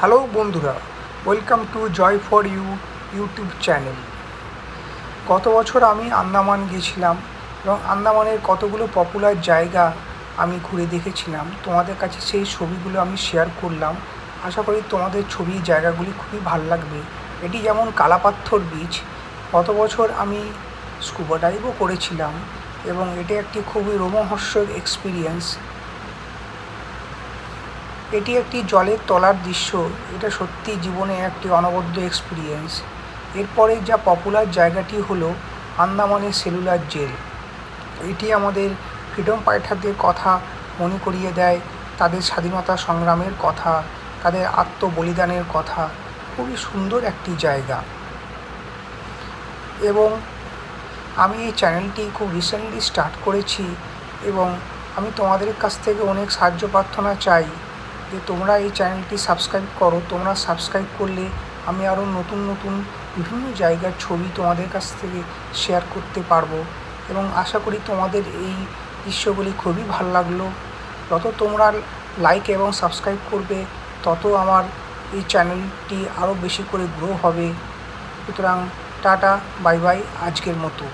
Hello বন্ধুরা, welcome to joy for you YouTube channel. গত বছর আমি আন্দামান গিয়েছিলাম এবং আন্দামানের কতগুলো পপুলার জায়গা আমি ঘুরে দেখেছিলাম। তোমাদের কাছে সেই ছবিগুলো আমি শেয়ার করলাম। আশা করি তোমাদের ছবি জায়গাগুলি খুবই ভালো লাগবে। এটি যেমন কালাপাথর বিচ, গত বছর আমি স্কুবা ডাইভও করেছিলাম এবং এটি একটি খুবই রোমহর্ষক এক্সপিরিয়েন্স। এটি একটি জলের তলার দৃশ্য, এটা সত্যি জীবনে একটি অনবদ্য এক্সপিরিয়েন্স। এরপরে যা পপুলার জায়গাটি হলো আন্দামানের সেলুলার জেল। এটি আমাদের ফ্রিডম ফাইটারদের কথা মনে করিয়ে দেয়, তাদের স্বাধীনতা সংগ্রামের কথা, তাদের আত্মবলিদানের কথা। খুবই সুন্দর একটি জায়গা এবং আমি এই চ্যানেলটি খুব রিসেন্টলি স্টার্ট করেছি এবং আমি তোমাদের কাছ থেকে অনেক সাহায্য প্রার্থনা চাই যে তোমরা এই চ্যানেলটি সাবস্ক্রাইব করো। তোমরা সাবস্ক্রাইব করলে আমি আরও নতুন নতুন বিভিন্ন জায়গার ছবি তোমাদের কাছ থেকে শেয়ার করতে পারবো এবং আশা করি তোমাদের এই দৃশ্যগুলি খুবই ভালো লাগলো। যত তোমরা লাইক এবং সাবস্ক্রাইব করবে তত আমার এই চ্যানেলটি আরও বেশি করে গ্রো হবে। সুতরাং টাটা, বাই বাই, আজকের মতো।